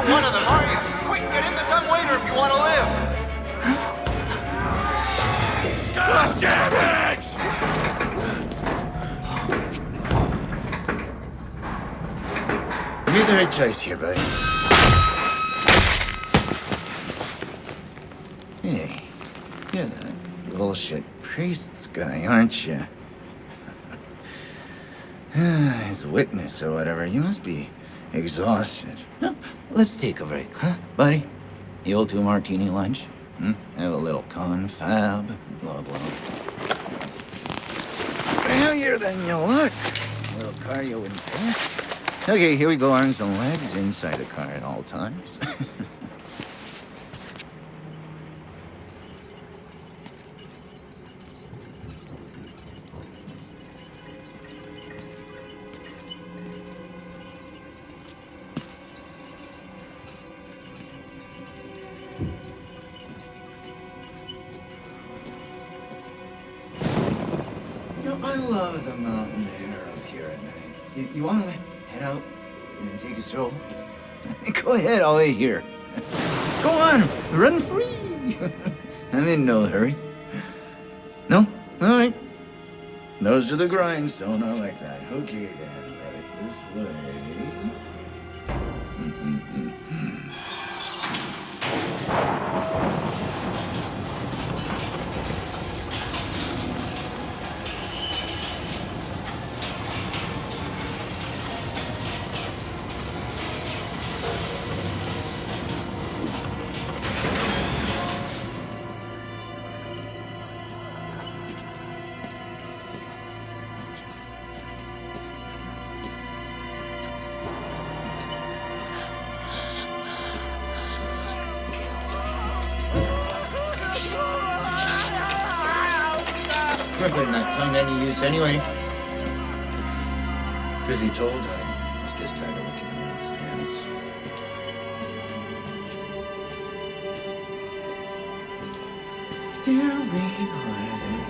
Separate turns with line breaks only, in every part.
One of them, are you? Quick, get in the dumbwaiter if you want to live. God damn it!
You made the right choice here, buddy. Hey, you're the bullshit priest's guy, aren't you? His witness or whatever. You must be exhausted. No, let's take a break, huh, buddy? The old 2-martini lunch? Have a little confab, blah, blah. Heavier than you look. A little cardio wouldn't pay. Okay, here we go, arms and legs inside the car at all times. I love the mountain air up here at night. You want to head out and take a stroll? Go ahead, I'll wait here. Go on, run free. I'm in no hurry. No? All right. Nose to the grindstone, I like that. Okay then, right this way. Probably not tongue any use anyway. Truth be told, I was just trying to look at your stance. Here we are then.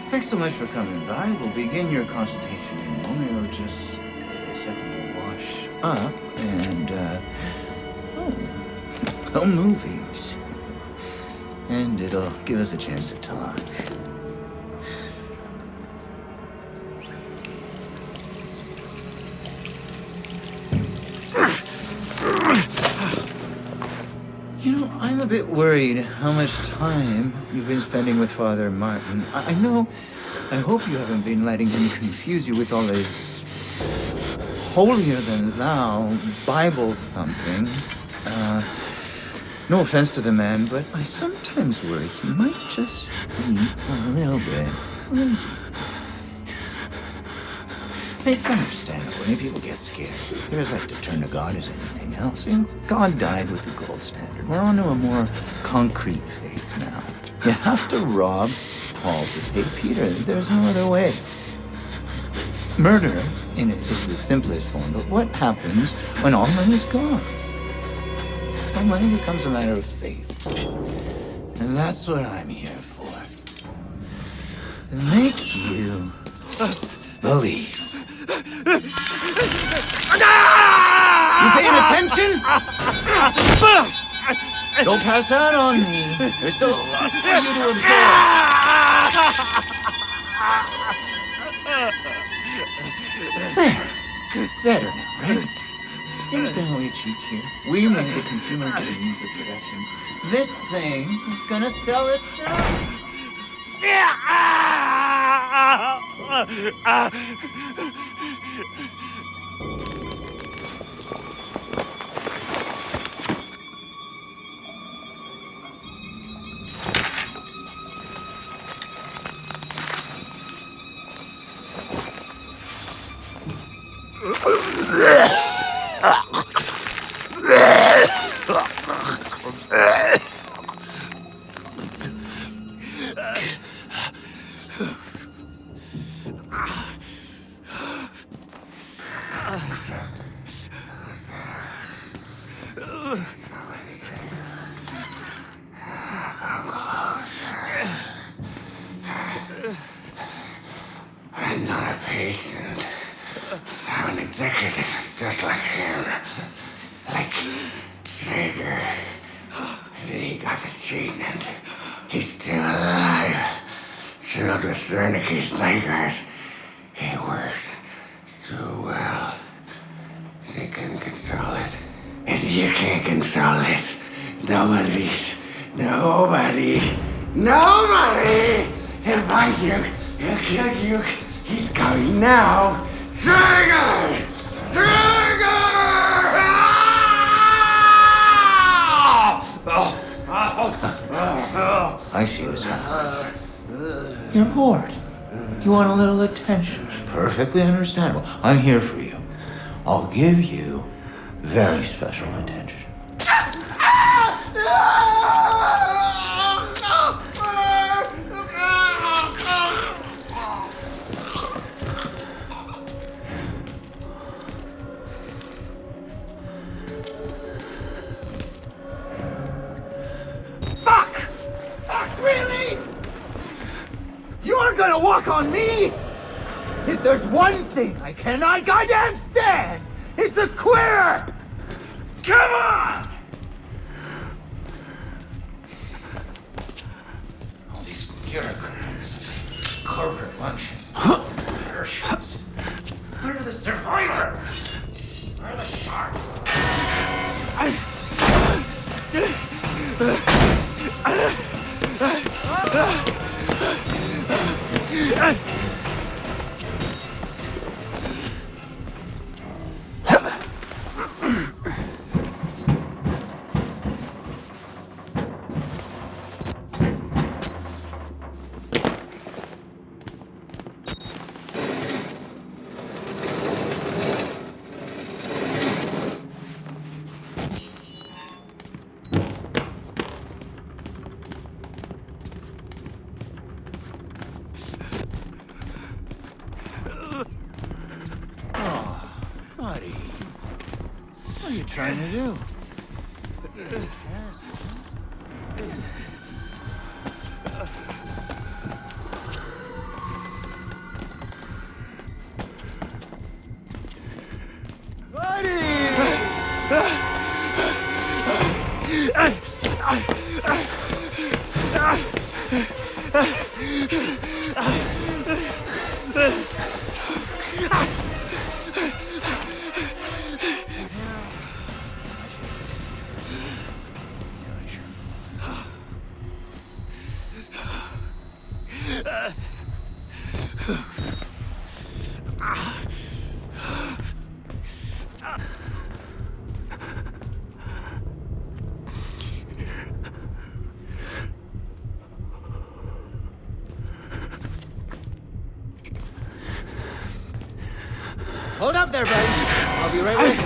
Thanks so much for coming by. We'll begin your consultation in a moment. It'll just take a second to wash up and, movies. And it'll give us a chance to talk. You know, I'm a bit worried how much time you've been spending with Father Martin. I hope you haven't been letting him confuse you with all his holier-than-thou Bible thumping. No offense to the man, but I sometimes worry he might just be a little bit crazy. It's understandable. When people get scared, they're as like to turn to God as anything else. You know, God died with the gold standard. We're on to a more concrete faith now. You have to rob Paul to pay Peter. There's no other way. Murder is the simplest form, but what happens when all money's gone? Well, money becomes a matter of faith. And that's what I'm here for. To make you believe. You paying attention? Don't pass out on me. There's still a lot for you to absorb. There. Better now, right? You understand how we cheat here? We made the consumer good means of production. This thing is gonna sell itself.
I'm not a patient. I'm an executive, just like him. Like Traeger. He got the treatment. He's still alive. Filled with Wernicke's nightmares. He worked too well. They couldn't control it. And you can't control it. Nobody. He'll find you. He'll kill you. He's coming now. Traeger!
I see what's happening. You're bored. You want a little attention. Perfectly understandable. I'm here for you. I'll give you very special attention.
Fuck! Really? You aren't gonna walk on me? If there's one thing I cannot goddamn stand, it's a quitter! Come on!
All these bureaucrats, corporate functions, parachutes. Where are the survivors? Where are the sharks?
Buddy, what are you trying to do?
Hold up there, buddy. I'll be right with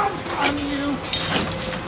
hands on you!